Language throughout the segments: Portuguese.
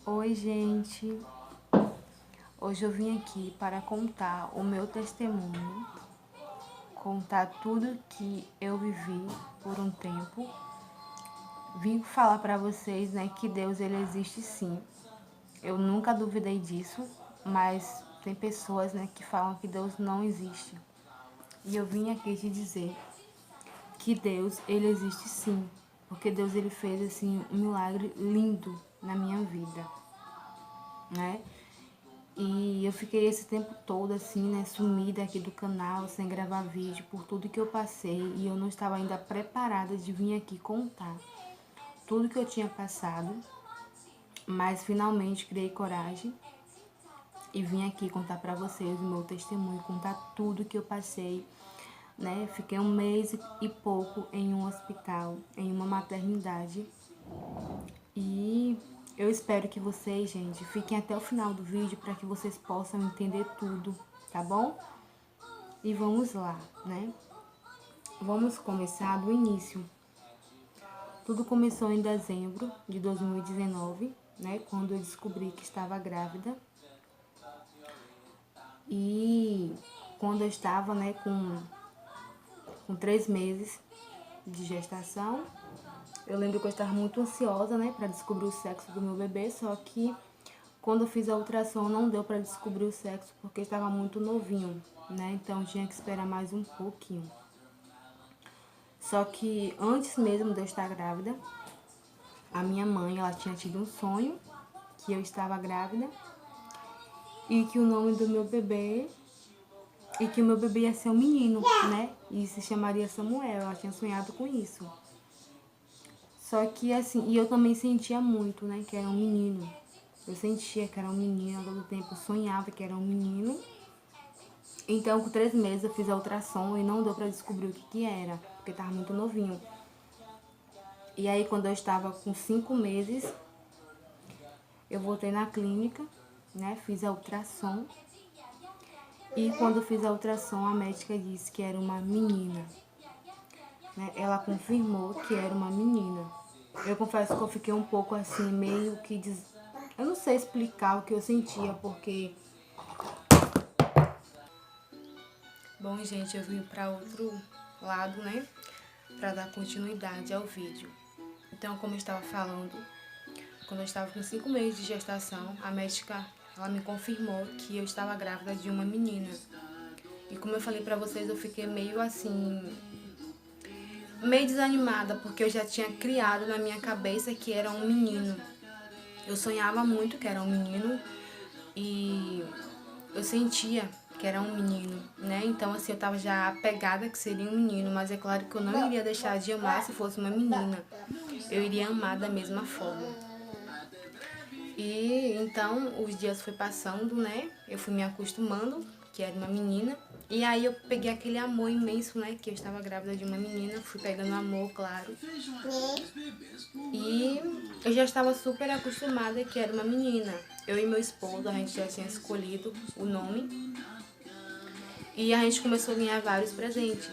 Oi, gente. Hoje eu vim aqui para contar o meu testemunho, contar tudo que eu vivi por um tempo. Vim falar para vocês, né, que Deus ele existe sim. Eu nunca duvidei disso, mas tem pessoas, né, que falam que Deus não existe. E eu vim aqui te dizer que Deus ele existe sim, porque Deus ele fez assim um milagre lindo na minha vida, né? E eu fiquei esse tempo todo assim, né, sumida aqui do canal, sem gravar vídeo, por tudo que eu passei. E eu não estava ainda preparada de vir aqui contar tudo que eu tinha passado. Mas finalmente criei coragem e vim aqui contar pra vocês o meu testemunho, contar tudo que eu passei, né? Fiquei um mês e pouco em um hospital, em uma maternidade. E eu espero que vocês, gente, fiquem até o final do vídeo para que vocês possam entender tudo, tá bom? E vamos lá, né? Vamos começar do início. Tudo começou em dezembro de 2019, né? Quando eu descobri que estava grávida. E quando eu estava, né, com 3 meses de gestação, eu lembro que eu estava muito ansiosa, né, para descobrir o sexo do meu bebê, só que quando eu fiz a ultrassom não deu para descobrir o sexo porque estava muito novinho, né? Então tinha que esperar mais um pouquinho. Só que antes mesmo de eu estar grávida, a minha mãe, ela tinha tido um sonho que eu estava grávida e que o nome do meu bebê e que o meu bebê ia ser um menino, né? E se chamaria Samuel. Ela tinha sonhado com isso. Só que assim, e eu também sentia muito, né, que era um menino. Eu sentia que era um menino, a todo tempo eu sonhava que era um menino. Então, com 3 meses eu fiz a ultrassom e não deu pra descobrir o que era, porque tava muito novinho. E aí, quando eu estava com 5 meses, eu voltei na clínica, né, fiz a ultrassom. E quando eu fiz a ultrassom, a médica disse que era uma menina, né? Ela confirmou que era uma menina. Eu confesso que eu fiquei um pouco assim, meio que... Eu não sei explicar o que eu sentia, porque... Bom, gente, eu vim para outro lado, né? Para dar continuidade ao vídeo. Então, como eu estava falando, quando eu estava com 5 meses de gestação, a médica, ela me confirmou que eu estava grávida de uma menina. E como eu falei para vocês, eu fiquei meio assim... meio desanimada, porque eu já tinha criado na minha cabeça que era um menino. Eu sonhava muito que era um menino e eu sentia que era um menino, né? Então, assim, eu tava já apegada que seria um menino, mas é claro que eu não iria deixar de amar se fosse uma menina. Eu iria amar da mesma forma. E então, os dias foi passando, né? Eu fui me acostumando, que era uma menina. E aí eu peguei aquele amor imenso, né? Que eu estava grávida de uma menina, fui pegando amor, claro. E eu já estava super acostumada que era uma menina. Eu e meu esposo, a gente já tinha escolhido o nome. E a gente começou a ganhar vários presentes.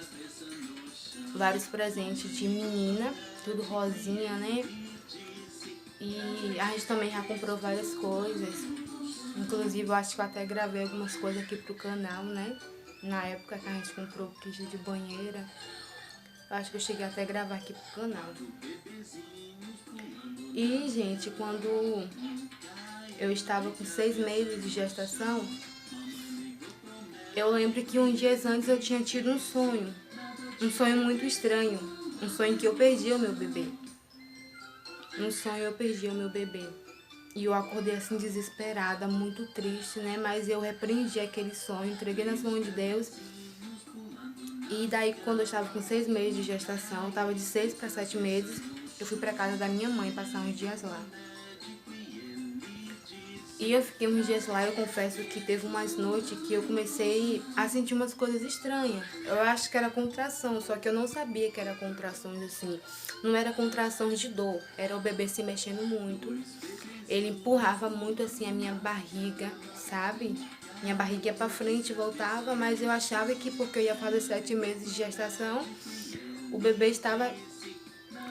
Vários presentes de menina, tudo rosinha, né? E a gente também já comprou várias coisas. Inclusive, eu acho que eu até gravei algumas coisas aqui pro canal, né? Na época que a gente comprou o kit de banheira. Eu acho que eu cheguei até a gravar aqui pro canal. E, gente, quando eu estava com 6 meses de gestação, eu lembro que uns dias antes eu tinha tido um sonho muito estranho, um sonho que eu perdi o meu bebê. Um sonho eu perdi o meu bebê. E eu acordei assim desesperada, muito triste, né? Mas eu repreendi aquele sonho, entreguei nas mãos de Deus. E daí, quando eu estava com 6 meses de gestação, eu estava de 6 para 7 meses, eu fui para casa da minha mãe passar uns dias lá. E eu fiquei uns dias lá, eu confesso que teve umas noites que eu comecei a sentir umas coisas estranhas. Eu acho que era contração, só que eu não sabia que era contrações assim. Não era contrações de dor, era o bebê se mexendo muito. Ele empurrava muito assim a minha barriga, sabe? Minha barriga ia pra frente e voltava, mas eu achava que porque eu ia fazer 7 meses de gestação, o bebê estava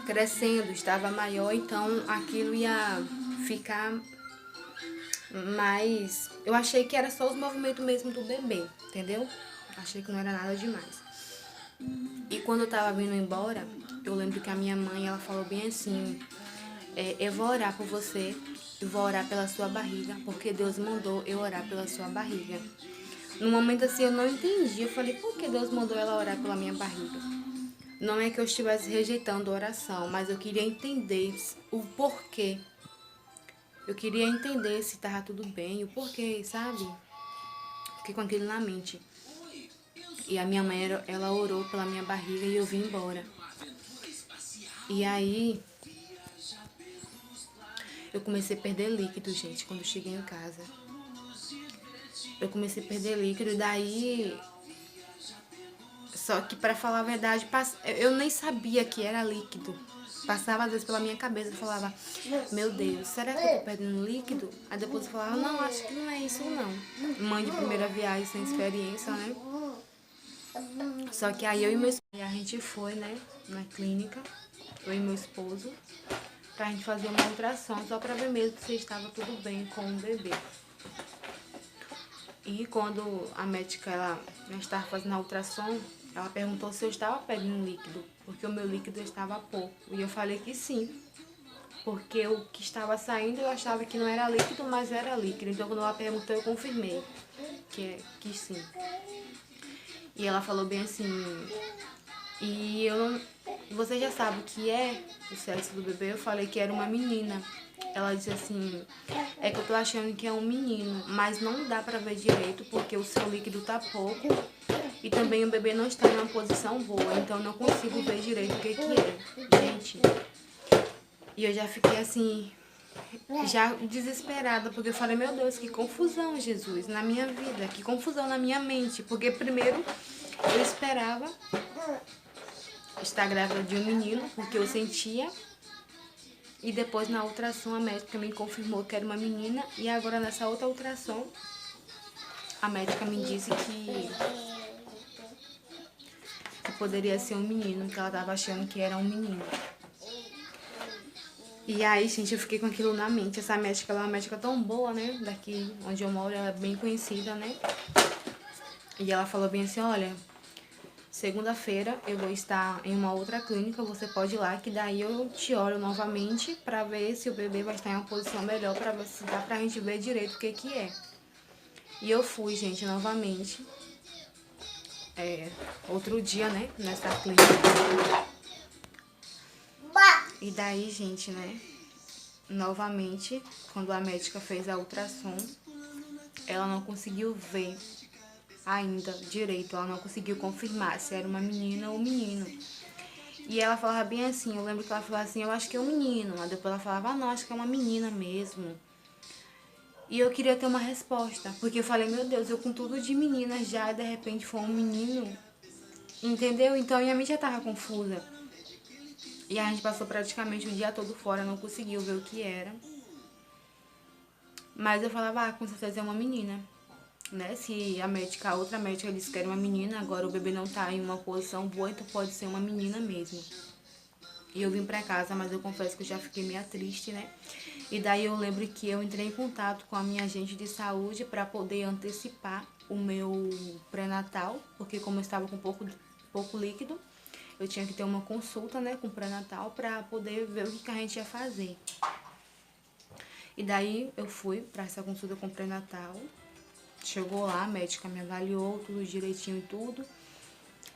crescendo, estava maior, então aquilo ia ficar Mas eu achei que era só os movimentos mesmo do bebê, entendeu? Achei que não era nada demais. E quando eu tava vindo embora, eu lembro que a minha mãe, ela falou bem assim, eu vou orar por você, eu vou orar pela sua barriga, porque Deus mandou eu orar pela sua barriga. No momento assim eu não entendi, eu falei, por que Deus mandou ela orar pela minha barriga? Não é que eu estivesse rejeitando a oração, mas eu queria entender o porquê. Eu queria entender se tava tudo bem, o porquê, sabe? Fiquei com aquilo na mente. E a minha mãe, ela orou pela minha barriga e eu vim embora. E aí, eu comecei a perder líquido, gente, quando eu cheguei em casa. Eu comecei a perder líquido e daí... Só que, pra falar a verdade, eu nem sabia que era líquido. Passava às vezes pela minha cabeça e falava, meu Deus, será que eu tô perdendo líquido? Aí depois eu falava, não, acho que não é isso não. Mãe de primeira viagem sem experiência, né? Só que aí eu e meu esposo, a gente foi, né, na clínica, eu e meu esposo, pra gente fazer uma ultrassom, só pra ver mesmo se estava tudo bem com o bebê. E quando a médica, ela estava fazendo a ultrassom, ela perguntou se eu estava perdendo líquido, porque o meu líquido estava pouco. E eu falei que sim, porque o que estava saindo eu achava que não era líquido, mas era líquido. Então quando ela perguntou, eu confirmei que sim. E ela falou bem assim, e eu não... Você já sabe o que é o sexo do bebê? Eu falei que era uma menina. Ela disse assim, é que eu tô achando que é um menino, mas não dá pra ver direito porque o seu líquido tá pouco e também o bebê não está em uma posição boa, então não consigo ver direito o que é. Gente, e eu já fiquei assim, já desesperada, porque eu falei, meu Deus, que confusão, Jesus, na minha vida, que confusão na minha mente, porque primeiro eu esperava estar grávida de um menino, porque eu sentia. E depois na ultrassom a médica me confirmou que era uma menina. E agora nessa outra ultrassom a médica me disse que poderia ser um menino, que ela estava achando que era um menino. E aí, gente, eu fiquei com aquilo na mente. Essa médica, ela é uma médica tão boa, né? Daqui onde eu moro, ela é bem conhecida, né? E ela falou bem assim, olha, segunda-feira eu vou estar em uma outra clínica, você pode ir lá, que daí eu te olho novamente pra ver se o bebê vai estar em uma posição melhor, pra ver se dá pra gente ver direito o que é. E eu fui, gente, novamente, outro dia, né, nessa clínica. E daí, gente, né, novamente, quando a médica fez a ultrassom, ela não conseguiu ver ainda direito, ela não conseguiu confirmar se era uma menina ou um menino. E ela falava bem assim, eu lembro que ela falava assim, eu acho que é um menino. Aí depois ela falava, não, acho que é uma menina mesmo. E eu queria ter uma resposta, porque eu falei, meu Deus, eu com tudo de menina já, e de repente foi um menino, entendeu? Então minha mente já tava confusa. E a gente passou praticamente o dia todo fora, não conseguiu ver o que era. Mas eu falava, com certeza é uma menina. Né? Se a outra médica disse que era uma menina, agora o bebê não tá em uma posição boa, então pode ser uma menina mesmo. E eu vim pra casa, mas eu confesso que eu já fiquei meio triste, né? E daí eu lembro que eu entrei em contato com a minha agente de saúde para poder antecipar o meu pré-natal, porque como eu estava com pouco líquido, eu tinha que ter uma consulta, né, com o pré-natal para poder ver o que a gente ia fazer. E daí eu fui para essa consulta com o pré-natal. Chegou lá, a médica me avaliou tudo direitinho e tudo.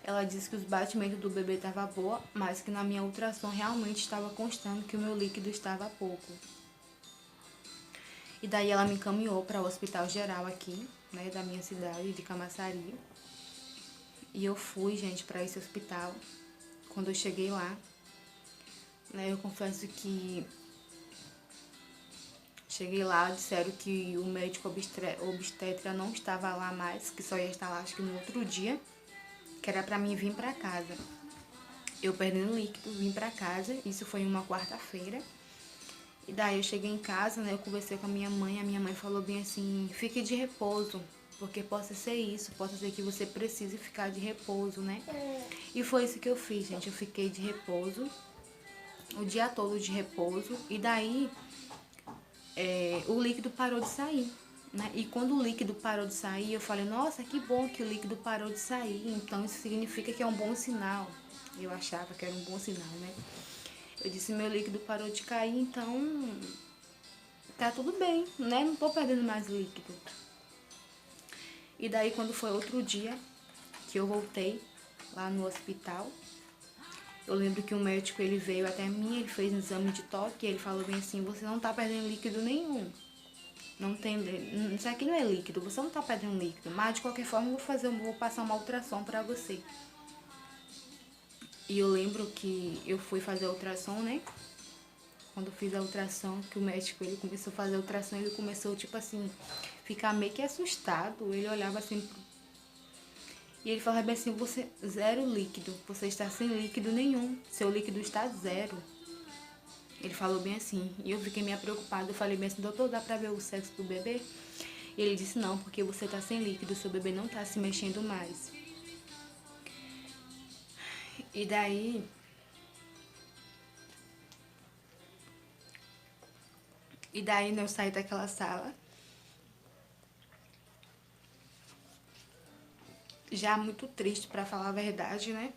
Ela disse que os batimentos do bebê estavam boa, mas que na minha ultrassom realmente estava constando que o meu líquido estava pouco. E daí ela me encaminhou para o hospital geral aqui, né, da minha cidade, de Camaçari. E eu fui, gente, para esse hospital. Quando eu cheguei lá, né, eu confesso que cheguei lá, disseram que o médico obstetra não estava lá mais, que só ia estar lá acho que no outro dia, que era para mim vir para casa. Eu perdendo líquido, vim para casa, isso foi uma quarta-feira. E daí eu cheguei em casa, né, eu conversei com a minha mãe falou bem assim, fique de repouso, porque possa ser isso, possa ser que você precise ficar de repouso, né? E foi isso que eu fiz, gente, eu fiquei de repouso, o dia todo de repouso, e daí o líquido parou de sair, né? E quando o líquido parou de sair, eu falei, nossa, que bom que o líquido parou de sair, então isso significa que é um bom sinal. Eu achava que era um bom sinal, né? Eu disse, meu líquido parou de cair, então tá tudo bem, né? Não tô perdendo mais líquido. E daí quando foi outro dia que eu voltei lá no hospital, eu lembro que o médico ele veio até mim, ele fez um exame de toque e ele falou bem assim, você não tá perdendo líquido nenhum. Não tem, isso aqui não é líquido, você não tá perdendo líquido, mas de qualquer forma vou passar uma ultrassom pra você. E eu lembro que eu fui fazer a ultrassom, né? Quando eu fiz a ultrassom, que o médico ele começou a fazer a ultrassom, ele começou tipo assim, ficar meio que assustado. Ele olhava assim e ele falava bem assim, você zero líquido, você está sem líquido nenhum, seu líquido está zero. Ele falou bem assim, e eu fiquei meio preocupada, eu falei bem assim, doutor, dá pra ver o sexo do bebê? E ele disse, não, porque você tá sem líquido, seu bebê não tá se mexendo mais. E daí, né, eu saí daquela sala, já muito triste pra falar a verdade, né?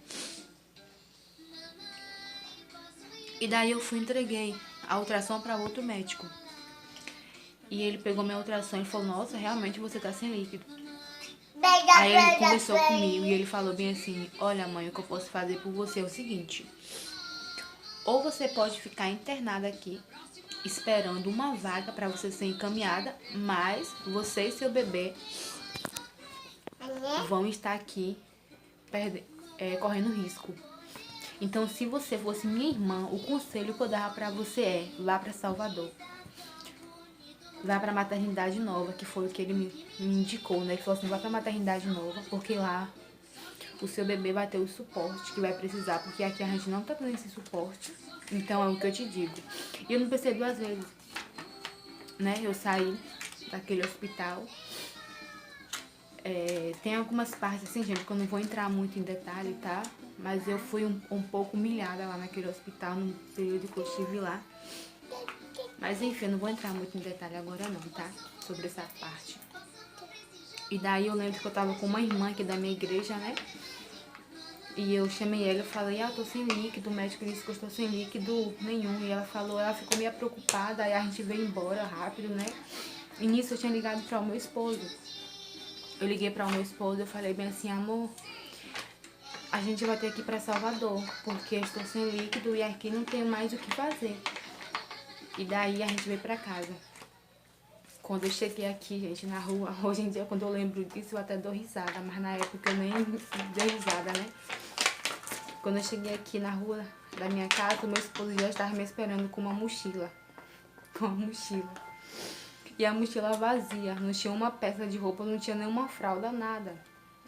E daí eu entreguei a ultrassom pra outro médico. E ele pegou minha ultrassom e falou, nossa, realmente você tá sem líquido. Aí ele conversou comigo e ele falou bem assim, olha mãe, o que eu posso fazer por você é o seguinte, ou você pode ficar internada aqui, esperando uma vaga para você ser encaminhada, mas você e seu bebê vão estar aqui correndo risco. Então, se você fosse minha irmã, o conselho que eu dava para você é vá para Salvador. Vá para a maternidade nova, que foi o que ele me indicou, né? Ele falou assim, vá para a maternidade nova, porque lá o seu bebê vai ter o suporte que vai precisar, porque aqui a gente não tá tendo esse suporte. Então é o que eu te digo. E eu não pensei duas vezes, né? Eu saí daquele hospital. Tem algumas partes assim, gente, que eu não vou entrar muito em detalhe, tá? Mas eu fui um pouco humilhada lá naquele hospital, no período que eu estive lá. Mas enfim, eu não vou entrar muito em detalhe agora não, tá? Sobre essa parte. E daí eu lembro que eu tava com uma irmã aqui da minha igreja, né? E eu chamei ela e falei, eu tô sem líquido, o médico disse que eu estou sem líquido nenhum. E ela falou, ela ficou meio preocupada, aí a gente veio embora rápido, né? E nisso eu tinha ligado para o meu esposo. Eu liguei para o meu esposo, eu falei bem assim, amor, a gente vai ter que ir para Salvador, porque eu estou sem líquido e aqui não tenho mais o que fazer. E daí a gente veio para casa. Quando eu cheguei aqui, gente, na rua, hoje em dia, quando eu lembro disso, eu até dou risada, mas na época eu nem dei risada, né? Quando eu cheguei aqui na rua da minha casa, o meu esposo já estava me esperando com uma mochila. Com uma mochila. E a mochila vazia, não tinha uma peça de roupa, não tinha nenhuma fralda, nada.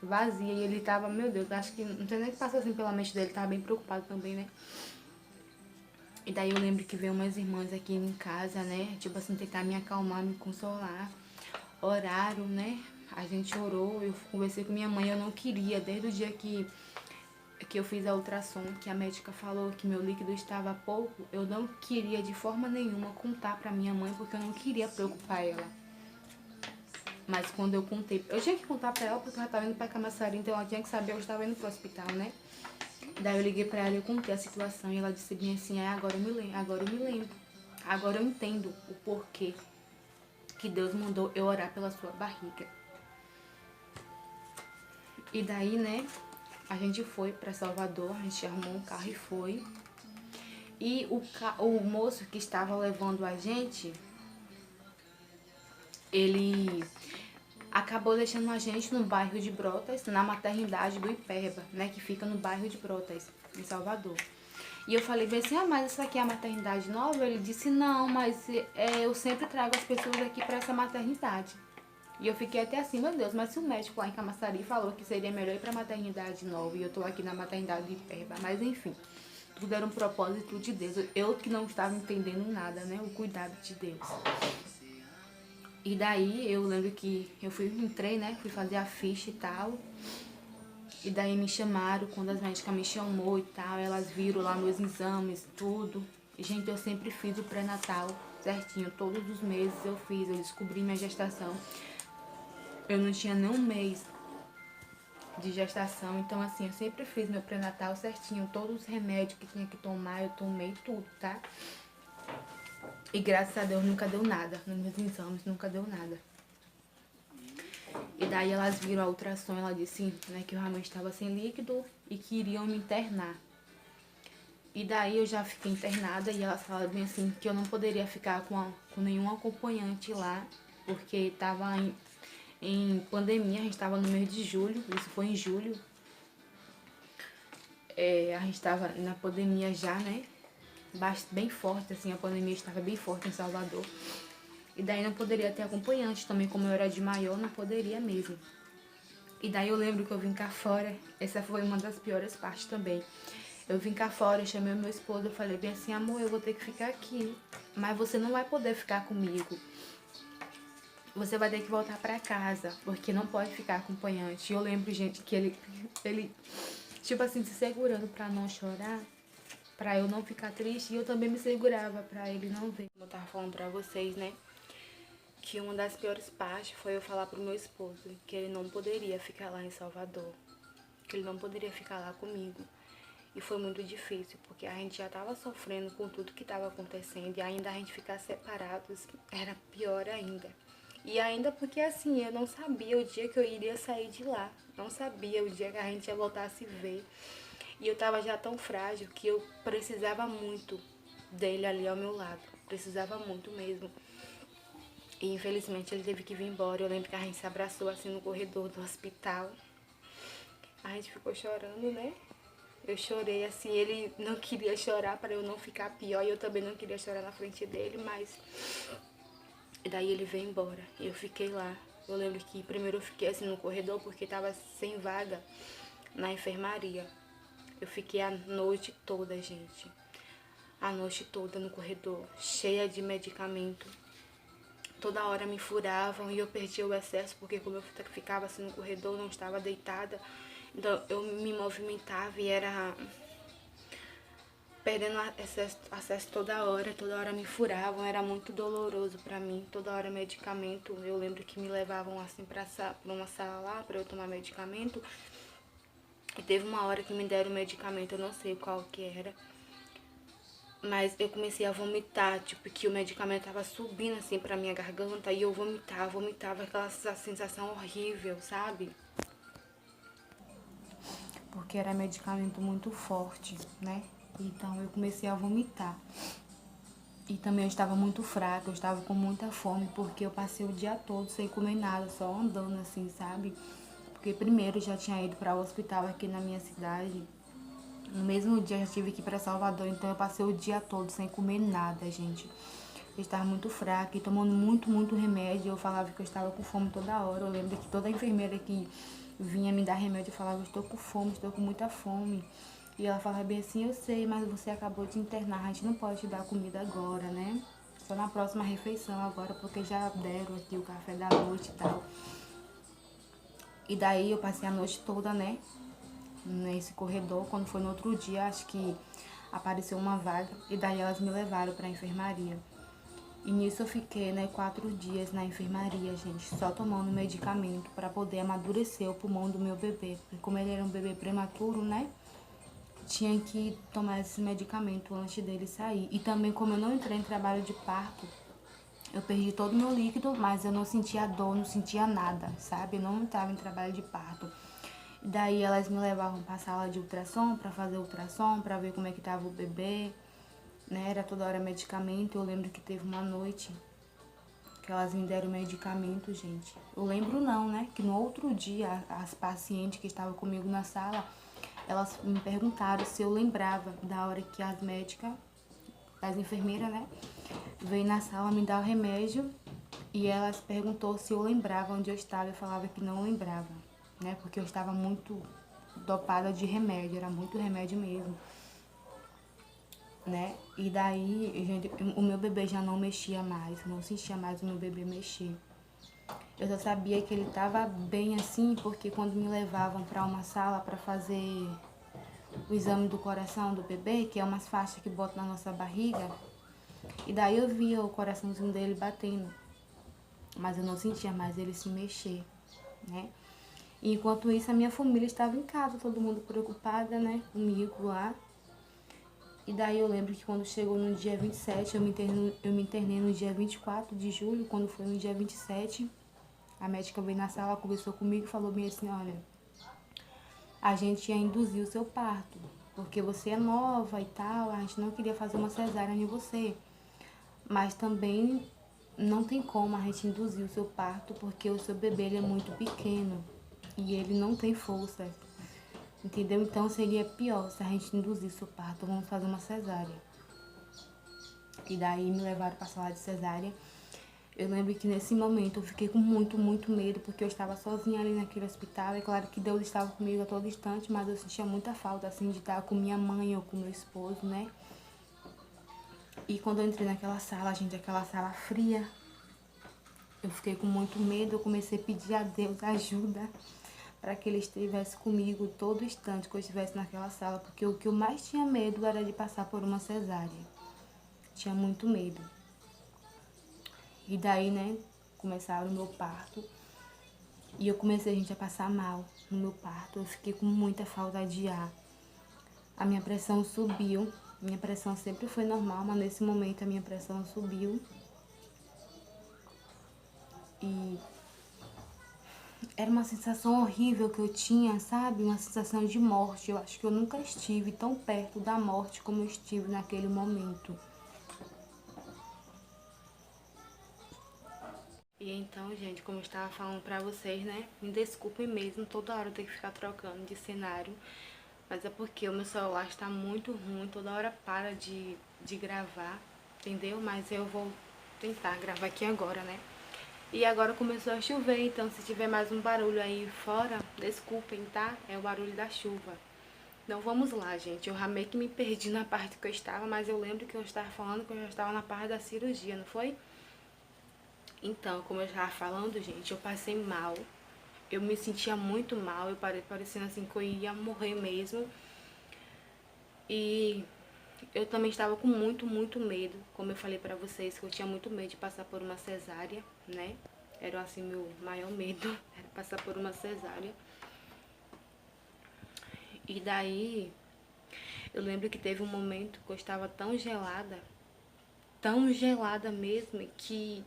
Vazia. E ele tava, meu Deus, acho que não sei nem o que passou assim pela mente dele, tava bem preocupado também, né? E daí eu lembro que veio umas irmãs aqui em casa, né? Tipo assim, tentar me acalmar, me consolar. Oraram, né? A gente orou, eu conversei com minha mãe, eu não queria, desde o dia que eu fiz a ultrassom, que a médica falou que meu líquido estava pouco, eu não queria de forma nenhuma contar pra minha mãe, porque eu não queria preocupar ela. Mas quando eu contei, eu tinha que contar pra ela porque ela estava indo pra Camaçari, então ela tinha que saber que eu estava indo pro hospital, né? Daí eu liguei pra ela e eu contei a situação e ela disse bem assim, agora eu me lembro, agora eu entendo o porquê que Deus mandou eu orar pela sua barriga. E daí, né, a gente foi pra Salvador, a gente arrumou um carro e foi. E o moço que estava levando a gente, ele acabou deixando a gente no bairro de Brotas, na maternidade do Iperba, né, que fica no bairro de Brotas, em Salvador. E eu falei bem assim, mas essa aqui é a maternidade nova? Ele disse, não, mas eu sempre trago as pessoas aqui para essa maternidade. E eu fiquei até assim, meu Deus, mas se o médico lá em Camaçari falou que seria melhor ir para a maternidade nova e eu tô aqui na maternidade do Iperba, mas enfim, tudo era um propósito de Deus. Eu que não estava entendendo nada, né, o cuidado de Deus. E daí eu lembro que eu entrei, né, fui fazer a ficha e tal. E daí me chamaram, quando as médicas me chamou e tal, elas viram lá meus exames, tudo. E, gente, eu sempre fiz o pré-natal certinho, todos os meses eu fiz, eu descobri minha gestação. Eu não tinha nem um mês de gestação, então assim, eu sempre fiz meu pré-natal certinho, todos os remédios que tinha que tomar, eu tomei tudo, tá? E graças a Deus nunca deu nada, nos meus exames nunca deu nada. E daí elas viram a ultrassom, ela disse, né, que eu realmente estava sem líquido e que iriam me internar. E daí eu já fiquei internada e elas falaram bem assim, que eu não poderia ficar com nenhum acompanhante lá, porque estava em pandemia, a gente estava no mês de julho, isso foi em julho. A gente estava na pandemia já, né? Bem forte, assim, a pandemia estava bem forte em Salvador. E daí não poderia ter acompanhante também, como eu era de maior, não poderia mesmo. E daí eu lembro que eu vim cá fora, essa foi uma das piores partes também. Eu vim cá fora, eu chamei meu esposo, eu falei bem assim, amor, eu vou ter que ficar aqui, mas você não vai poder ficar comigo. Você vai ter que voltar pra casa, porque não pode ficar acompanhante. E eu lembro, gente, que ele tipo assim, se segurando pra não chorar, pra eu não ficar triste, e eu também me segurava pra ele não ver. Como eu tava falando pra vocês, né, que uma das piores partes foi eu falar pro meu esposo que ele não poderia ficar lá em Salvador, que ele não poderia ficar lá comigo. E foi muito difícil, porque a gente já tava sofrendo com tudo que tava acontecendo, e ainda a gente ficar separados era pior ainda. E ainda porque assim, eu não sabia o dia que eu iria sair de lá, não sabia o dia que a gente ia voltar a se ver. E eu tava já tão frágil que eu precisava muito dele ali ao meu lado, precisava muito mesmo. E infelizmente ele teve que vir embora. Eu lembro que a gente se abraçou assim no corredor do hospital. A gente ficou chorando, né? Eu chorei assim, ele não queria chorar para eu não ficar pior e eu também não queria chorar na frente dele, mas e daí ele veio embora e eu fiquei lá. Eu lembro que primeiro eu fiquei assim no corredor porque tava sem vaga na enfermaria. Eu fiquei a noite toda, gente. A noite toda no corredor, cheia de medicamento. Toda hora me furavam e eu perdia o excesso, porque como eu ficava assim no corredor, não estava deitada, então eu me movimentava e era perdendo acesso toda hora me furavam, era muito doloroso pra mim, toda hora medicamento. Eu lembro que me levavam assim pra uma sala lá pra eu tomar medicamento, e teve uma hora que me deram medicamento, eu não sei qual que era, mas eu comecei a vomitar, tipo, que o medicamento tava subindo assim pra minha garganta e eu vomitava aquela sensação horrível, sabe? Porque era medicamento muito forte, né? Então eu comecei a vomitar. E também eu estava muito fraca, eu estava com muita fome, porque eu passei o dia todo sem comer nada, só andando assim, sabe? Porque primeiro eu já tinha ido para o hospital aqui na minha cidade. No mesmo dia eu já tive que ir para Salvador, então eu passei o dia todo sem comer nada, gente. Eu estava muito fraca e tomando muito remédio. Eu falava que eu estava com fome toda hora. Eu lembro que toda enfermeira que vinha me dar remédio, eu falava, eu estou com fome, estou com muita fome. E ela falava bem assim, eu sei, mas você acabou de internar, a gente não pode te dar comida agora, né? Só na próxima refeição agora, porque já deram aqui o café da noite e tal. E daí eu passei a noite toda, né, nesse corredor. Quando foi no outro dia, acho que apareceu uma vaga e daí elas me levaram para a enfermaria. E nisso eu fiquei, né, 4 dias na enfermaria, gente, só tomando medicamento para poder amadurecer o pulmão do meu bebê. Porque como ele era um bebê prematuro, né, tinha que tomar esse medicamento antes dele sair. E também como eu não entrei em trabalho de parto, eu perdi todo o meu líquido, mas eu não sentia dor, não sentia nada, sabe? Eu não estava em trabalho de parto. Daí elas me levavam para a sala de ultrassom, para fazer ultrassom, para ver como é que estava o bebê, né? Era toda hora medicamento. Eu lembro que teve uma noite que elas me deram medicamento, gente. Eu lembro não, né? Que no outro dia, as pacientes que estavam comigo na sala, elas me perguntaram se eu lembrava da hora que as médicas, as enfermeiras, né, veio na sala me dar o remédio e elas perguntou se eu lembrava onde eu estava. Eu falava que não lembrava, né, porque eu estava muito dopada de remédio, era muito remédio mesmo, né? E daí, gente, o meu bebê já não mexia mais, não sentia mais o meu bebê mexer. Eu só sabia que ele estava bem assim, porque quando me levavam para uma sala para fazer o exame do coração do bebê, que é umas faixas que botam na nossa barriga, E daí eu via o coraçãozinho dele batendo, mas eu não sentia mais ele se mexer, né? E enquanto isso, a minha família estava em casa, todo mundo preocupada, né, comigo lá. E daí eu lembro que quando chegou no dia 27, eu me internei no dia 24 de julho, quando foi no dia 27, a médica veio na sala, conversou comigo e falou bem assim, olha, a gente ia induzir o seu parto, porque você é nova e tal, a gente não queria fazer uma cesárea em você. Mas também não tem como a gente induzir o seu parto, porque o seu bebê ele é muito pequeno e ele não tem força, entendeu? Então seria pior se a gente induzir o seu parto, vamos fazer uma cesárea. E daí me levaram para a sala de cesárea. Eu lembro que nesse momento eu fiquei com muito medo, porque eu estava sozinha ali naquele hospital. É claro que Deus estava comigo a todo instante, mas eu sentia muita falta, assim, de estar com minha mãe ou com meu esposo, né? E quando eu entrei naquela sala, gente, aquela sala fria, eu fiquei com muito medo, eu comecei a pedir a Deus ajuda para que Ele estivesse comigo todo instante que eu estivesse naquela sala, porque o que eu mais tinha medo era de passar por uma cesárea. Tinha muito medo. E daí, né, começaram o meu parto e eu comecei, gente, a passar mal no meu parto. Eu fiquei com muita falta de ar. A minha pressão subiu. Minha pressão sempre foi normal, mas nesse momento a minha pressão subiu. E era uma sensação horrível que eu tinha, sabe? Uma sensação de morte. Eu acho que eu nunca estive tão perto da morte como eu estive naquele momento. E então, gente, como eu estava falando pra vocês, né? Me desculpem mesmo, toda hora eu tenho que ficar trocando de cenário. Mas é porque o meu celular está muito ruim, toda hora para de gravar, entendeu? Mas eu vou tentar gravar aqui agora, né? E agora começou a chover, então se tiver mais um barulho aí fora, desculpem, tá? É o barulho da chuva. Então vamos lá, gente. Eu já meio que me perdi na parte que eu estava, mas eu lembro que eu estava falando que eu já estava na parte da cirurgia, não foi? Então, como eu estava falando, gente, eu passei mal. Eu me sentia muito mal, eu parei parecendo assim que eu ia morrer mesmo. E eu também estava com muito medo, como eu falei pra vocês, que eu tinha muito medo de passar por uma cesárea, né? Era assim meu maior medo, era passar por uma cesárea. E daí, eu lembro que teve um momento que eu estava tão gelada mesmo, que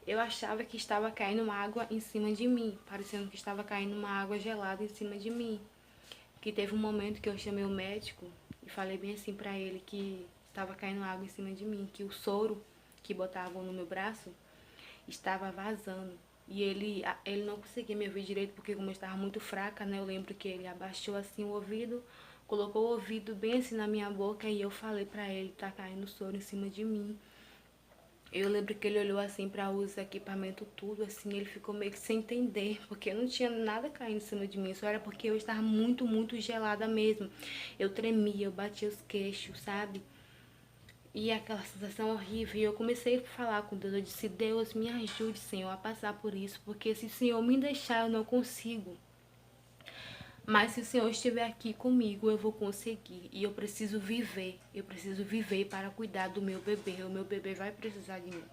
eu achava que estava caindo uma água em cima de mim, parecendo que estava caindo uma água gelada em cima de mim. Que teve um momento que eu chamei o médico e falei bem assim pra ele que estava caindo água em cima de mim, que o soro que botavam no meu braço estava vazando. E ele não conseguia me ouvir direito, porque como eu estava muito fraca, né? Eu lembro que ele abaixou assim o ouvido, colocou o ouvido bem assim na minha boca e eu falei pra ele, tá caindo soro em cima de mim. Eu lembro que ele olhou assim para os equipamentos tudo, assim, ele ficou meio que sem entender, porque não tinha nada caindo em cima de mim, só era porque eu estava muito gelada mesmo. Eu tremia, eu batia os queixos, sabe? E aquela sensação horrível. E eu comecei a falar com Deus, eu disse, Deus, me ajude, Senhor, a passar por isso, porque se o Senhor me deixar, eu não consigo. Mas se o Senhor estiver aqui comigo, eu vou conseguir. E eu preciso viver para cuidar do meu bebê. O meu bebê vai precisar de mim.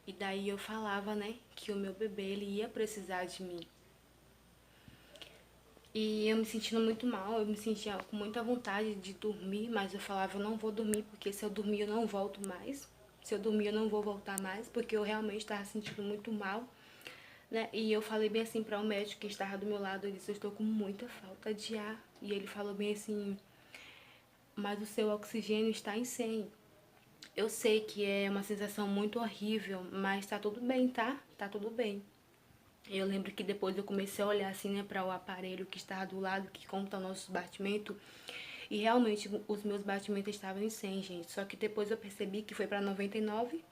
E daí eu falava, né, que o meu bebê, ele ia precisar de mim. E eu me sentindo muito mal, eu me sentia com muita vontade de dormir, mas eu falava, eu não vou dormir, porque se eu dormir eu não volto mais. Se eu dormir eu não vou voltar mais, porque eu realmente estava sentindo muito mal, né? E eu falei bem assim para o médico que estava do meu lado, ele disse, eu estou com muita falta de ar. E ele falou bem assim, mas o seu oxigênio está em 100. Eu sei que é uma sensação muito horrível, mas tá tudo bem, tá? Tá tudo bem. Eu lembro que depois eu comecei a olhar assim, né, para o aparelho que estava do lado, que conta nossos batimentos. E realmente os meus batimentos estavam em 100, gente. Só que depois eu percebi que foi para 99,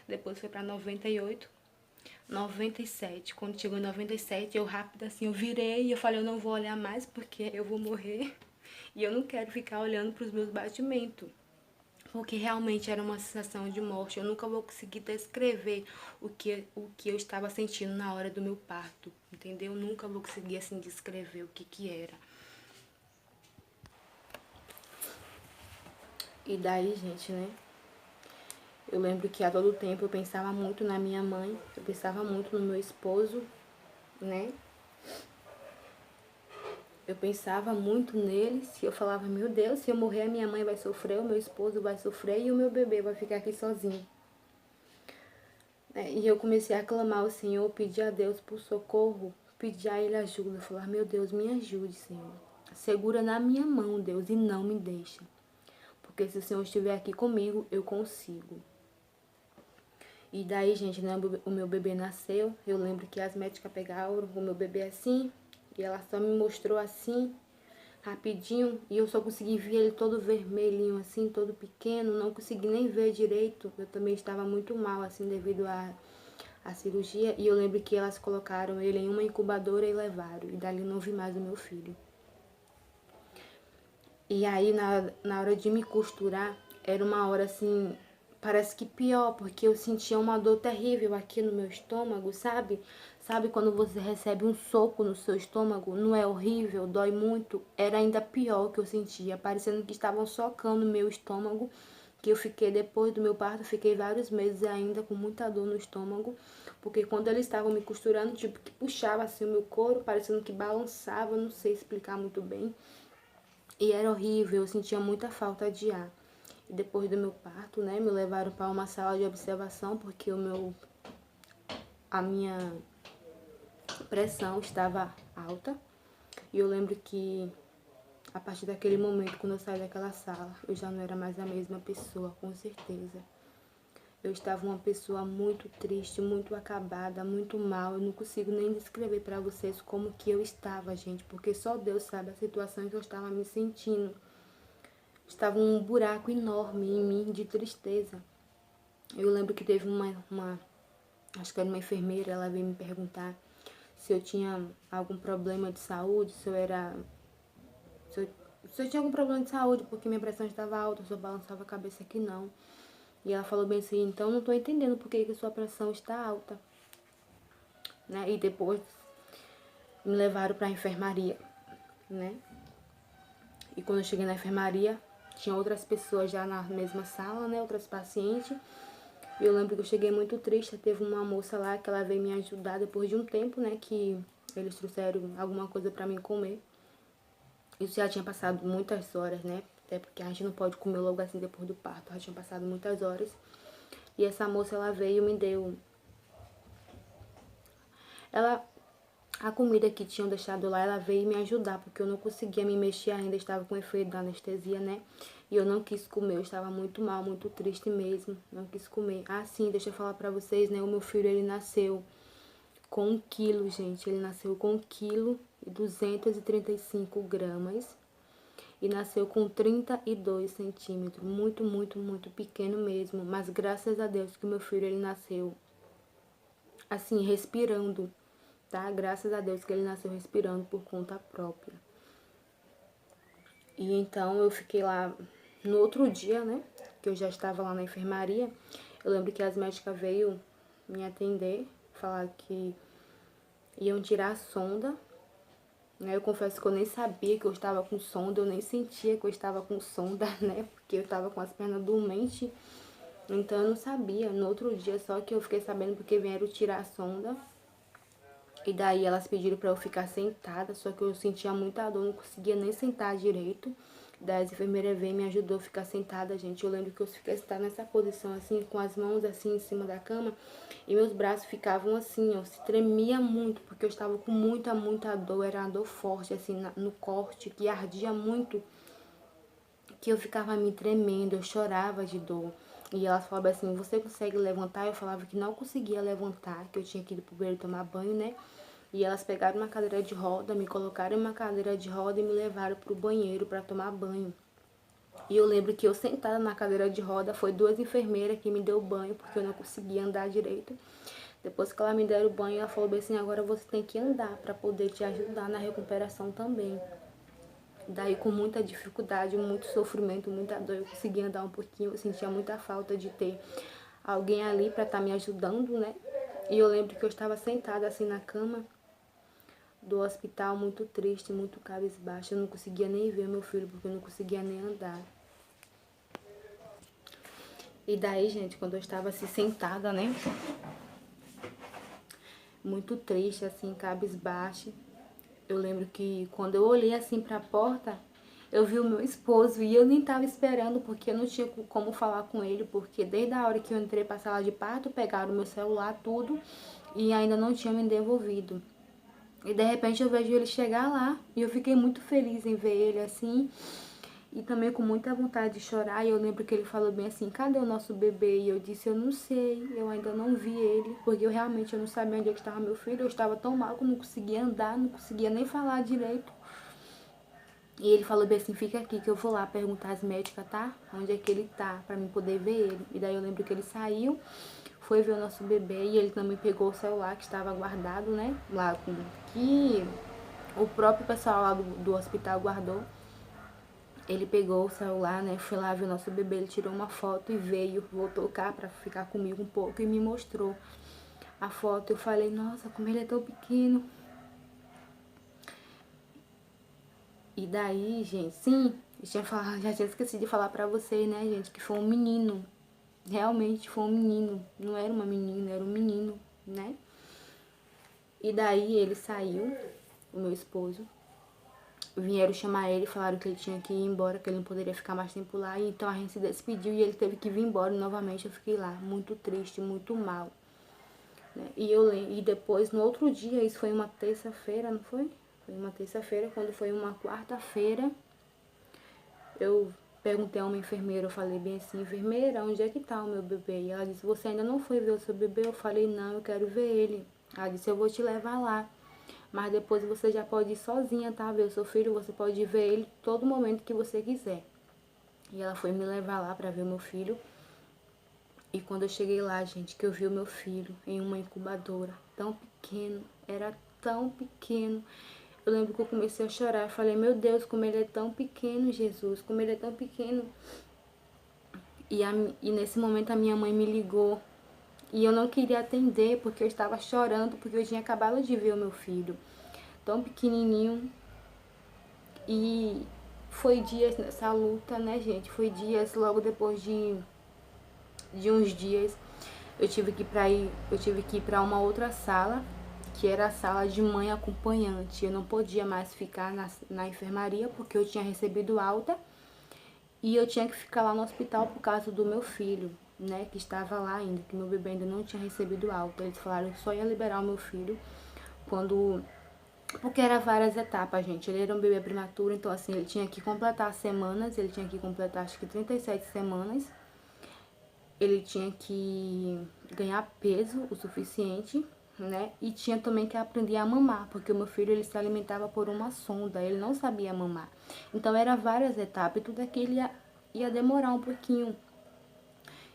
depois foi para 98, 97. Quando chegou em 97, eu rápido assim, eu virei e eu falei, eu não vou olhar mais porque eu vou morrer. E eu não quero ficar olhando para os meus batimentos. Porque realmente era uma sensação de morte. Eu nunca vou conseguir descrever o que eu estava sentindo na hora do meu parto, entendeu? Eu nunca vou conseguir, assim, descrever o que era. E daí, gente, né? Eu lembro que a todo tempo eu pensava muito na minha mãe, eu pensava muito no meu esposo, né? Eu pensava muito neles e eu falava, meu Deus, se eu morrer a minha mãe vai sofrer, o meu esposo vai sofrer e o meu bebê vai ficar aqui sozinho. E eu comecei a clamar ao Senhor, pedir a Deus por socorro, pedir a Ele ajuda, falar, meu Deus, me ajude, Senhor. Segura na minha mão, Deus, e não me deixa. Porque se o Senhor estiver aqui comigo, eu consigo. E daí, gente, né, o meu bebê nasceu. Eu lembro que as médicas pegaram o meu bebê assim, e ela só me mostrou assim, rapidinho, e eu só consegui ver ele todo vermelhinho, assim, todo pequeno, não consegui nem ver direito. Eu também estava muito mal, assim, devido a cirurgia, e eu lembro que elas colocaram ele em uma incubadora e levaram, e dali eu não vi mais o meu filho. E aí, na hora de me costurar, era uma hora assim, parece que pior, porque eu sentia uma dor terrível aqui no meu estômago, sabe? Sabe quando você recebe um soco no seu estômago? Não é horrível, dói muito? Era ainda pior o que eu sentia, parecendo que estavam socando meu estômago, que eu fiquei, depois do meu parto, fiquei vários meses ainda com muita dor no estômago, porque quando eles estavam me costurando, tipo, que puxava assim o meu couro, parecendo que balançava, não sei explicar muito bem. E era horrível, eu sentia muita falta de ar. E depois do meu parto, né, me levaram para uma sala de observação, porque a minha pressão estava alta. E eu lembro que a partir daquele momento, quando eu saí daquela sala, eu já não era mais a mesma pessoa, com certeza. Eu estava uma pessoa muito triste, muito acabada, muito mal. Eu não consigo nem descrever para vocês como que eu estava, gente, porque só Deus sabe a situação em que eu estava me sentindo. Estava um buraco enorme em mim de tristeza. Eu lembro que teve acho que era uma enfermeira, ela veio me perguntar se eu tinha algum problema de saúde, se eu tinha algum problema de saúde, porque minha pressão estava alta, eu só balançava a cabeça que não. E ela falou bem assim, então não estou entendendo por que a sua pressão está alta. Né? E depois me levaram para a enfermaria, né? E quando eu cheguei na enfermaria, tinha outras pessoas já na mesma sala, né? Outras pacientes. E eu lembro que eu cheguei muito triste. Teve uma moça lá que ela veio me ajudar depois de um tempo, né? Que eles trouxeram alguma coisa pra mim comer. Isso já tinha passado muitas horas, né? Até porque a gente não pode comer logo assim depois do parto. Já tinha passado muitas horas. E essa moça, ela veio e me deu... A comida que tinham deixado lá, ela veio me ajudar, porque eu não conseguia me mexer ainda, estava com efeito da anestesia, né? E eu não quis comer, eu estava muito mal, muito triste mesmo, não quis comer. Ah, sim, deixa eu falar pra vocês, né? O meu filho, ele nasceu com 1 quilo, gente. Ele nasceu com 1,235 kg e nasceu com 32 centímetros. Muito, muito, muito pequeno mesmo. Mas graças a Deus que o meu filho, ele nasceu assim, respirando. Tá? Graças a Deus que ele nasceu respirando por conta própria. E então eu fiquei lá no outro dia, né? Que eu já estava lá na enfermaria. Eu lembro que as médicas veio me atender, falar que iam tirar a sonda. Né? Eu confesso que eu nem sabia que eu estava com sonda, eu nem sentia que eu estava com sonda, né? Porque eu estava com as pernas dormentes. Então eu não sabia. No outro dia só que eu fiquei sabendo porque vieram tirar a sonda. E daí elas pediram pra eu ficar sentada, só que eu sentia muita dor, não conseguia nem sentar direito. Daí as enfermeiras veio e me ajudou a ficar sentada, gente. Eu lembro que eu fiquei sentada nessa posição, assim, com as mãos assim em cima da cama. E meus braços ficavam assim, ó, se tremia muito, porque eu estava com muita, muita dor. Era uma dor forte, assim, no corte, que ardia muito, que eu ficava me tremendo, eu chorava de dor. E elas falavam assim, você consegue levantar? Eu falava que não conseguia levantar, que eu tinha que ir pro banheiro tomar banho, né? E elas pegaram uma cadeira de roda, me colocaram em uma cadeira de roda e me levaram pro banheiro para tomar banho. E eu lembro que eu sentada na cadeira de roda, foi 2 enfermeiras que me deu banho, porque eu não conseguia andar direito. Depois que ela me deram o banho, ela falou bem assim, agora você tem que andar para poder te ajudar na recuperação também. Daí com muita dificuldade, muito sofrimento, muita dor, eu consegui andar um pouquinho, eu sentia muita falta de ter alguém ali para estar me ajudando, né? E eu lembro que eu estava sentada assim na cama do hospital, muito triste, muito cabisbaixa. Eu não conseguia nem ver meu filho, porque eu não conseguia nem andar. E daí, gente, quando eu estava assim sentada, né, muito triste, assim, cabisbaixa, eu lembro que quando eu olhei assim pra porta, eu vi o meu esposo e eu nem tava esperando, porque eu não tinha como falar com ele, porque desde a hora que eu entrei pra sala de parto, pegaram o meu celular, tudo, e ainda não tinham me devolvido. E de repente eu vejo ele chegar lá e eu fiquei muito feliz em ver ele assim. E também com muita vontade de chorar. E eu lembro que ele falou bem assim, cadê o nosso bebê? E eu disse, eu não sei, eu ainda não vi ele. Porque eu não sabia onde é que estava meu filho. Eu estava tão mal que eu não conseguia andar, não conseguia nem falar direito. E ele falou bem assim, fica aqui que eu vou lá perguntar às médicas, tá? Onde é que ele tá, pra mim poder ver ele. E daí eu lembro que ele saiu, foi ver o nosso bebê e ele também pegou o celular que estava guardado, né? Lá com que o próprio pessoal lá do hospital guardou. Ele pegou o celular, né? Foi lá ver o nosso bebê, ele tirou uma foto e veio, voltou cá pra ficar comigo um pouco e me mostrou a foto. Eu falei, nossa, como ele é tão pequeno. E daí, gente, sim, já tinha esquecido de falar pra vocês, né, gente, que foi um menino. Realmente foi um menino. Não era uma menina, era um menino, né? E daí ele saiu, o meu esposo. Vieram chamar ele, falaram que ele tinha que ir embora, que ele não poderia ficar mais tempo lá. E então a gente se despediu e ele teve que vir embora. E novamente eu fiquei lá, muito triste, muito mal. Né? E depois, no outro dia, isso foi uma terça-feira, não foi? Foi uma terça-feira, quando foi uma quarta-feira, eu perguntei a uma enfermeira, eu falei bem assim, enfermeira, onde é que tá o meu bebê? E ela disse, você ainda não foi ver o seu bebê? Eu falei, não, eu quero ver ele. Ela disse, eu vou te levar lá. Mas depois você já pode ir sozinha, tá? Ver o seu filho, você pode ver ele todo momento que você quiser. E ela foi me levar lá pra ver o meu filho. E quando eu cheguei lá, gente, que eu vi o meu filho em uma incubadora, tão pequeno, era tão pequeno. Eu lembro que eu comecei a chorar, eu falei, meu Deus, como ele é tão pequeno, Jesus, como ele é tão pequeno. E nesse momento a minha mãe me ligou e eu não queria atender porque eu estava chorando, porque eu tinha acabado de ver o meu filho tão pequenininho. E foi dias nessa luta, né, gente? Foi dias logo depois de uns dias eu tive que ir para uma outra sala, que era a sala de mãe acompanhante. Eu não podia mais ficar na enfermaria porque eu tinha recebido alta e eu tinha que ficar lá no hospital por causa do meu filho, né, que estava lá ainda, que meu bebê ainda não tinha recebido alta. Eles falaram que só ia liberar o meu filho quando porque era várias etapas, gente. Ele era um bebê prematuro, então assim, ele tinha que completar as semanas, ele tinha que completar acho que 37 semanas. Ele tinha que ganhar peso o suficiente, né? E tinha também que aprender a mamar, porque o meu filho ele se alimentava por uma sonda, ele não sabia mamar. Então era várias etapas e tudo aquilo ia demorar um pouquinho.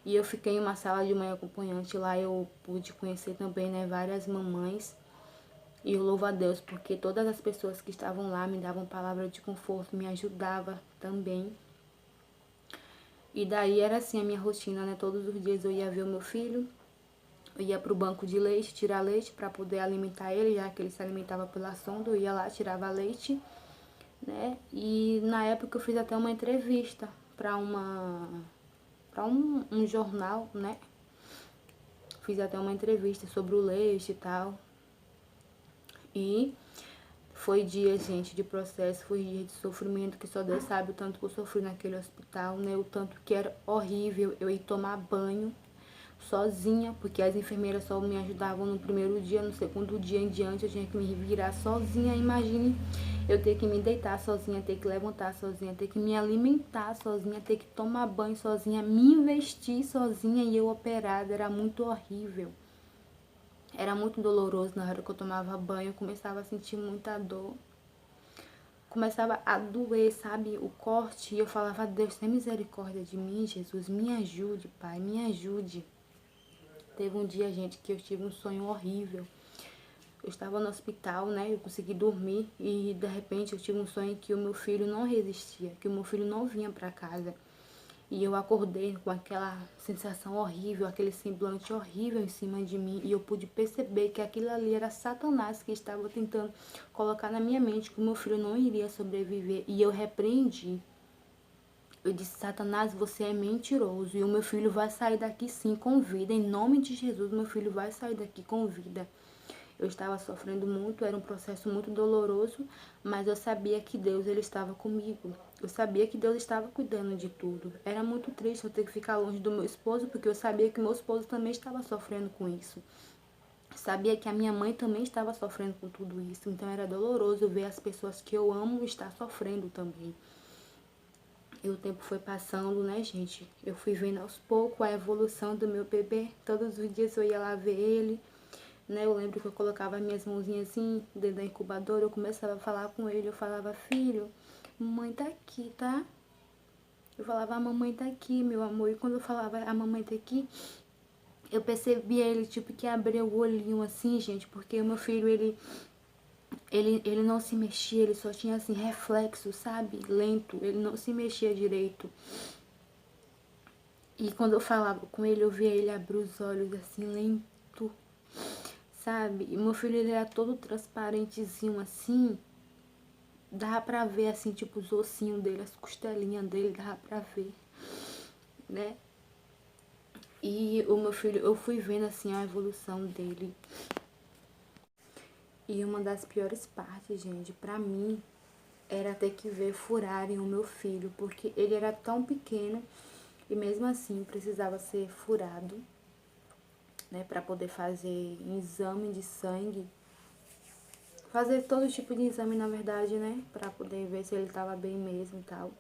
E eu fiquei em uma sala de mãe acompanhante lá, eu pude conhecer também, né, várias mamães. E eu louvo a Deus porque todas as pessoas que estavam lá me davam palavra de conforto, me ajudavam também. E daí era assim a minha rotina, né? Todos os dias eu ia ver o meu filho, eu ia pro banco de leite, tirar leite para poder alimentar ele, já que ele se alimentava pela sonda, eu ia lá, tirava leite, né? E na época eu fiz até uma entrevista para um jornal, né? Fiz até uma entrevista sobre o leite e tal. E foi dias, gente, de processo, foi dias de sofrimento, que só Deus sabe o tanto que eu sofri naquele hospital, né? O tanto que era horrível eu ir tomar banho sozinha, porque as enfermeiras só me ajudavam no primeiro dia, no segundo dia em diante eu tinha que me virar sozinha. Imagine eu ter que me deitar sozinha, ter que levantar sozinha, ter que me alimentar sozinha, ter que tomar banho sozinha, me vestir sozinha e eu operada, era muito horrível. Era muito doloroso na hora que eu tomava banho, eu começava a sentir muita dor. Começava a doer, sabe, o corte. E eu falava, Deus, tem misericórdia de mim, Jesus, me ajude, Pai, me ajude. Teve um dia, gente, que eu tive um sonho horrível. Eu estava no hospital, né, eu consegui dormir e de repente eu tive um sonho que o meu filho não resistia, que o meu filho não vinha para casa. E eu acordei com aquela sensação horrível, aquele semblante horrível em cima de mim. E eu pude perceber que aquilo ali era Satanás que estava tentando colocar na minha mente que o meu filho não iria sobreviver. E eu repreendi Eu disse: Satanás, você é mentiroso e o meu filho vai sair daqui sim com vida. Em nome de Jesus, meu filho vai sair daqui com vida. Eu estava sofrendo muito, era um processo muito doloroso, mas eu sabia que Deus, ele estava comigo. Eu sabia que Deus estava cuidando de tudo. Era muito triste eu ter que ficar longe do meu esposo, porque eu sabia que meu esposo também estava sofrendo com isso. Sabia que a minha mãe também estava sofrendo com tudo isso. Então era doloroso ver as pessoas que eu amo estar sofrendo também. E o tempo foi passando, né, gente? Eu fui vendo aos poucos a evolução do meu bebê. Todos os dias eu ia lá ver ele, né? Eu lembro que eu colocava minhas mãozinhas assim dentro da incubadora, eu começava a falar com ele, eu falava: filho, mamãe tá aqui, tá? Eu falava: a mamãe tá aqui, meu amor. E quando eu falava: a mamãe tá aqui, eu percebia ele, tipo, que abria o olhinho assim, gente, porque o meu filho, ele não se mexia, ele só tinha, assim, reflexo, sabe? Lento, ele não se mexia direito. E quando eu falava com ele, eu via ele abrir os olhos, assim, lento, sabe? E meu filho, ele era todo transparentezinho, assim, dava pra ver, assim, tipo, os ossinhos dele, as costelinhas dele, dava pra ver, né? E o meu filho, eu fui vendo, assim, a evolução dele. E uma das piores partes, gente, pra mim, era ter que ver furarem o meu filho, porque ele era tão pequeno e mesmo assim precisava ser furado, né, pra poder fazer exame de sangue, fazer todo tipo de exame, na verdade, né, pra poder ver se ele tava bem mesmo e tal.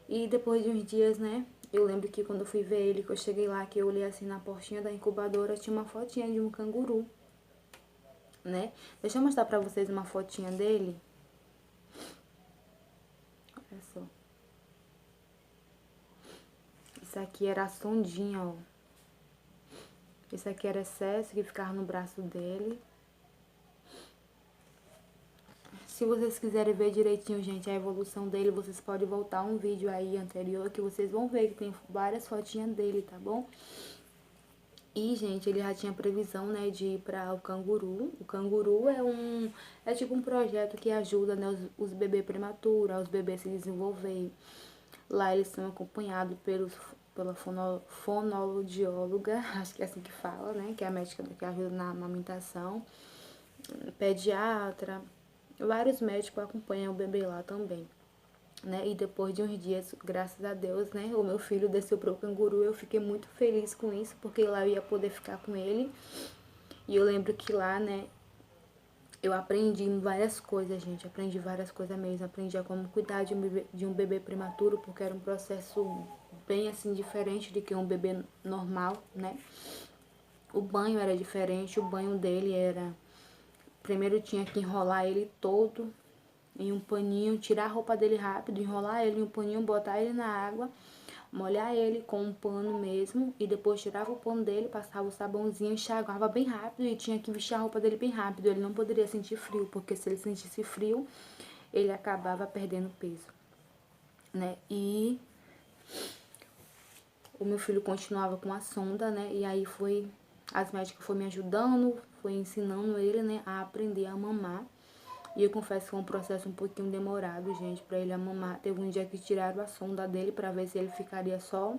E depois de uns dias, né, eu lembro que quando eu fui ver ele, que eu cheguei lá, que eu olhei assim na portinha da incubadora, tinha uma fotinha de um canguru, né? Deixa eu mostrar pra vocês uma fotinha dele. Olha só. Isso aqui era a sondinha, ó. Isso aqui era excesso que ficava no braço dele. Se vocês quiserem ver direitinho, gente, a evolução dele, vocês podem voltar um vídeo aí anterior que vocês vão ver que tem várias fotinhas dele, tá bom? E, gente, ele já tinha previsão, né, de ir para o Canguru. O Canguru é tipo um projeto que ajuda, né, os bebês prematuros, os bebês se desenvolver. Lá eles são acompanhados pela fonoaudióloga, acho que é assim que fala, né, que é a médica que ajuda na amamentação, pediatra, vários médicos acompanham o bebê lá também. Né? E depois de uns dias, graças a Deus, né, o meu filho desceu pro Canguru. Eu fiquei muito feliz com isso, porque lá eu ia poder ficar com ele. E eu lembro que lá, né, eu aprendi várias coisas, gente. Aprendi várias coisas mesmo. Aprendi a como cuidar de um bebê prematuro, porque era um processo bem, assim, diferente de que um bebê normal, né? O banho era diferente. O banho dele era... Primeiro tinha que enrolar ele todo em um paninho, tirar a roupa dele rápido, enrolar ele em um paninho, botar ele na água, molhar ele com um pano mesmo, e depois tirava o pano dele, passava o sabãozinho, enxaguava bem rápido e tinha que vestir a roupa dele bem rápido. Ele não poderia sentir frio, porque se ele sentisse frio, ele acabava perdendo peso, né? E o meu filho continuava com a sonda, né? E aí as médicas foram me ajudando, foi ensinando ele, né, a aprender a mamar. E eu confesso que foi um processo um pouquinho demorado, gente, pra ele mamar. Teve um dia que tiraram a sonda dele pra ver se ele ficaria só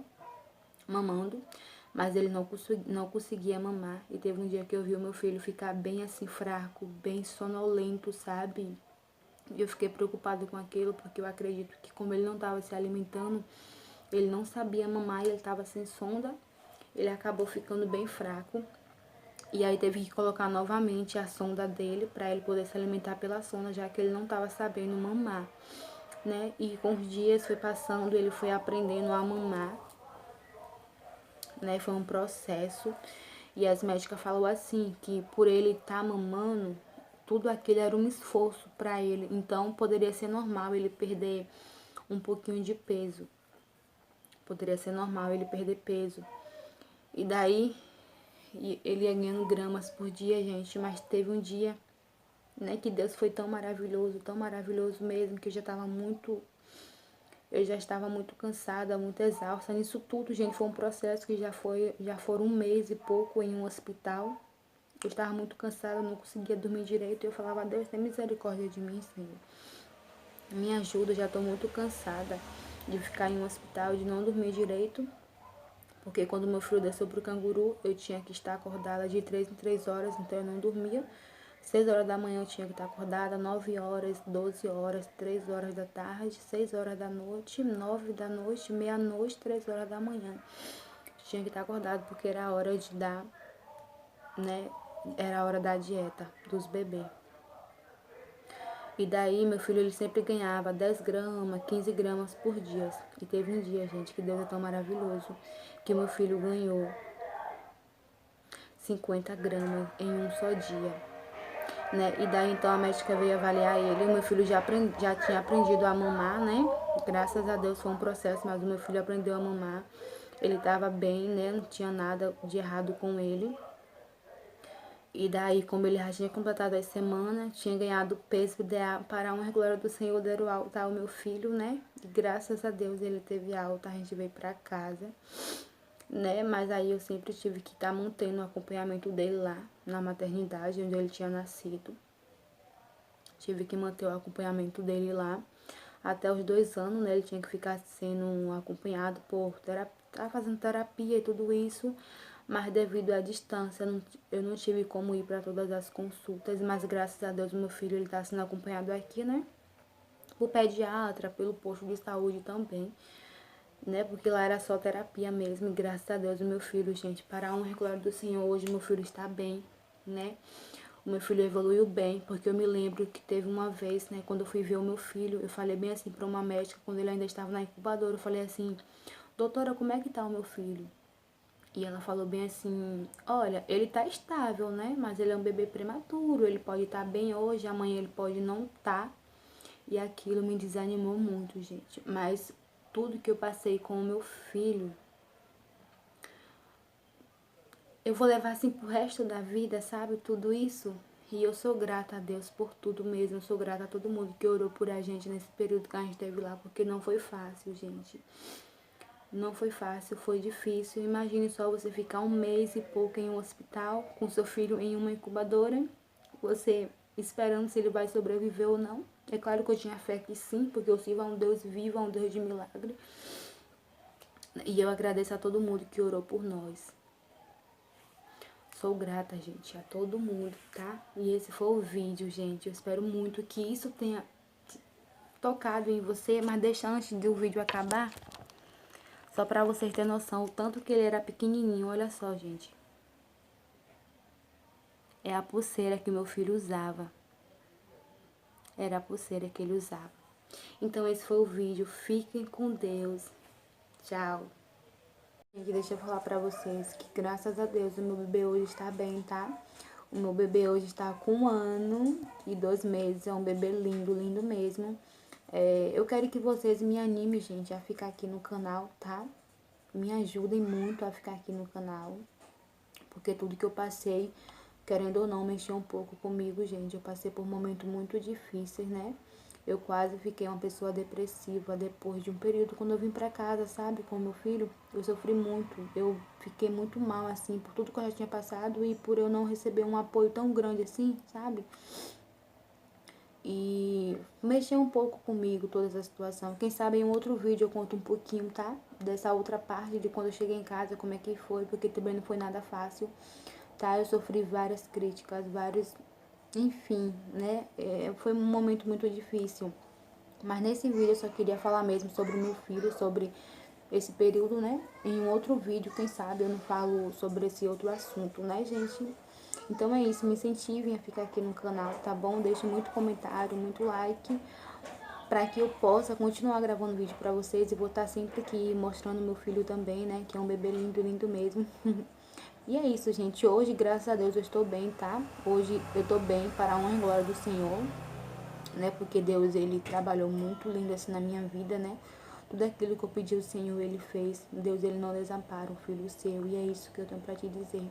mamando, mas ele não conseguia mamar. E teve um dia que eu vi o meu filho ficar bem assim, fraco, bem sonolento, sabe? E eu fiquei preocupada com aquilo, porque eu acredito que como ele não estava se alimentando, ele não sabia mamar e ele estava sem sonda, ele acabou ficando bem fraco. E aí teve que colocar novamente a sonda dele para ele poder se alimentar pela sonda, já que ele não estava sabendo mamar, né? E com os dias foi passando, ele foi aprendendo a mamar, né? Foi um processo. E as médicas falaram assim, que por ele estar mamando, tudo aquilo era um esforço para ele. Então poderia ser normal ele perder um pouquinho de peso. Poderia ser normal ele perder peso. E daí ele ia ganhando gramas por dia, gente. Mas teve um dia, né, que Deus foi tão maravilhoso mesmo, que eu já estava muito cansada, muito exausta. Nisso tudo, gente, foi um processo que já foram um mês e pouco em um hospital. Eu estava muito cansada, não conseguia dormir direito. E eu falava: Deus, tem misericórdia de mim, Senhor. Me ajuda, já estou muito cansada. de ficar em um hospital, de não dormir direito. Porque quando meu filho desceu pro canguru, eu tinha que estar acordada de 3 em 3 horas, então eu não dormia. 6 horas da manhã eu tinha que estar acordada, 9 horas, 12 horas, 3 horas da tarde, 6 horas da noite, 9 da noite, meia-noite, 3 horas da manhã. Tinha que estar acordada porque era a hora de dar, né? Era a hora da dieta dos bebês. E daí meu filho ele sempre ganhava 10 gramas, 15 gramas por dia. E teve um dia, gente, que Deus é tão maravilhoso, que meu filho ganhou 50 gramas em um só dia, né? E daí então a médica veio avaliar ele. O meu filho já tinha aprendido a mamar, né? Graças a Deus foi um processo, mas o meu filho aprendeu a mamar. Ele tava bem, né? Não tinha nada de errado com ele. E daí, como ele já tinha completado as semanas, tinha ganhado peso ideal para a honra e glória do Senhor, deram alta ao meu filho, né? E graças a Deus ele teve alta, a gente veio pra casa, né? Mas aí eu sempre tive que estar mantendo o acompanhamento dele lá, na maternidade, onde ele tinha nascido. Tive que manter o acompanhamento dele lá até os 2 anos, né? Ele tinha que ficar sendo acompanhado por tá fazendo terapia e tudo isso. Mas devido à distância, eu não tive como ir para todas as consultas. Mas graças a Deus, meu filho ele tá sendo acompanhado aqui, né? Por pediatra, pelo posto de saúde também, né? Porque lá era só terapia mesmo. E graças a Deus, o meu filho, gente, para a honra e glória do Senhor, hoje meu filho está bem, né? O meu filho evoluiu bem, porque eu me lembro que teve uma vez, né, quando eu fui ver o meu filho, eu falei bem assim para uma médica, quando ele ainda estava na incubadora, eu falei assim, doutora, como é que tá o meu filho? E ela falou bem assim, olha, ele tá estável, né, mas ele é um bebê prematuro, ele pode estar bem hoje, amanhã ele pode não estar. E aquilo me desanimou muito, gente. Mas tudo que eu passei com o meu filho, eu vou levar assim pro resto da vida, sabe? Tudo isso. E eu sou grata a Deus por tudo mesmo. Eu sou grata a todo mundo que orou por a gente nesse período que a gente esteve lá, porque não foi fácil, gente. Não foi fácil, foi difícil. Imagine só você ficar 1 mês e pouco em um hospital, com seu filho em uma incubadora, você esperando se ele vai sobreviver ou não. É claro que eu tinha fé que sim, porque eu sirvo a um Deus vivo, a um Deus de milagre. E eu agradeço a todo mundo que orou por nós. Sou grata, gente, a todo mundo, tá? E esse foi o vídeo, gente. Eu espero muito que isso tenha tocado em você, mas deixa antes do vídeo acabar, só pra vocês terem noção o tanto que ele era pequenininho. Olha só, gente. É a pulseira que meu filho usava. Era a pulseira que ele usava. Então esse foi o vídeo. Fiquem com Deus. Tchau. Gente, deixa eu falar pra vocês que graças a Deus o meu bebê hoje está bem, tá? O meu bebê hoje está com 1 ano e 2 meses. É um bebê lindo, lindo mesmo. Eu quero que vocês me animem, gente, a ficar aqui no canal, tá? Me ajudem muito a ficar aqui no canal. Porque tudo que eu passei, querendo ou não, mexeu um pouco comigo, gente. Eu passei por momentos muito difíceis, né? Eu quase fiquei uma pessoa depressiva depois de um período, quando eu vim pra casa, sabe, com meu filho. Eu sofri muito, eu fiquei muito mal, assim, por tudo que eu já tinha passado e por eu não receber um apoio tão grande assim, sabe? E mexeu um pouco comigo toda essa situação. Quem sabe em um outro vídeo eu conto um pouquinho, tá? Dessa outra parte de quando eu cheguei em casa, como é que foi, porque também não foi nada fácil, tá? Eu sofri várias críticas, vários... Enfim, né? Foi um momento muito difícil. Mas nesse vídeo eu só queria falar mesmo sobre o meu filho, sobre esse período, né? Em um outro vídeo, quem sabe eu não falo sobre esse outro assunto, né, gente? Então é isso, me incentivem a ficar aqui no canal, tá bom? Deixe muito comentário, muito like, para que eu possa continuar gravando vídeo pra vocês. E vou estar sempre aqui mostrando meu filho também, né? Que é um bebê lindo, lindo mesmo. E é isso, gente. Hoje, graças a Deus, eu estou bem, tá? Hoje eu tô bem para a honra e glória do Senhor, né? Porque Deus, ele trabalhou muito lindo assim na minha vida, né? Tudo aquilo que eu pedi ao Senhor, ele fez. Deus, ele não desampara um filho seu. E é isso que eu tenho pra te dizer.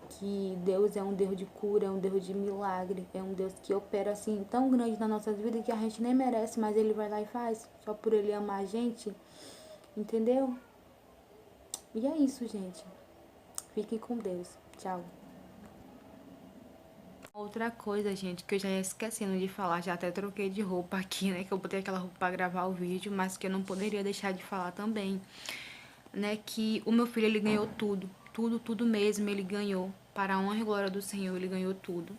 Que Deus é um Deus de cura, é um Deus de milagre. É um Deus que opera assim tão grande nas nossas vidas que a gente nem merece, mas ele vai lá e faz. Só por ele amar a gente. Entendeu? E é isso, gente. Fiquem com Deus. Tchau. Outra coisa, gente, que eu já ia esquecendo de falar, já até troquei de roupa aqui, né? Que eu botei aquela roupa pra gravar o vídeo, mas que eu não poderia deixar de falar também, né? Que o meu filho, ele ganhou tudo, tudo, tudo mesmo, ele ganhou. Para a honra e glória do Senhor, ele ganhou tudo.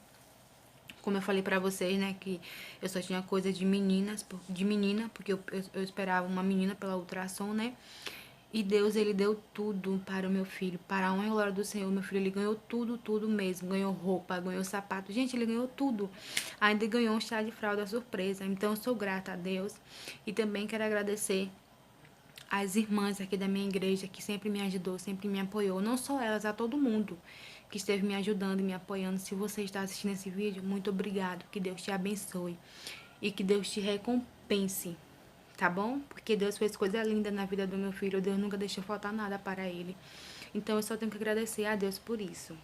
Como eu falei pra vocês, né, que eu só tinha coisa de meninas, de menina, porque eu esperava uma menina pela ultrassom, né? E Deus, ele deu tudo para o meu filho, para a honra e glória do Senhor. Meu filho, ele ganhou tudo, tudo mesmo. Ganhou roupa, ganhou sapato. Gente, ele ganhou tudo. Ainda ganhou um chá de fralda surpresa. Então, eu sou grata a Deus. E também quero agradecer às irmãs aqui da minha igreja, que sempre me ajudou, sempre me apoiou. Não só elas, a todo mundo que esteve me ajudando e me apoiando. Se você está assistindo esse vídeo, muito obrigado. Que Deus te abençoe. E que Deus te recompense, tá bom? Porque Deus fez coisa linda na vida do meu filho, Deus nunca deixou faltar nada para ele. Então eu só tenho que agradecer a Deus por isso.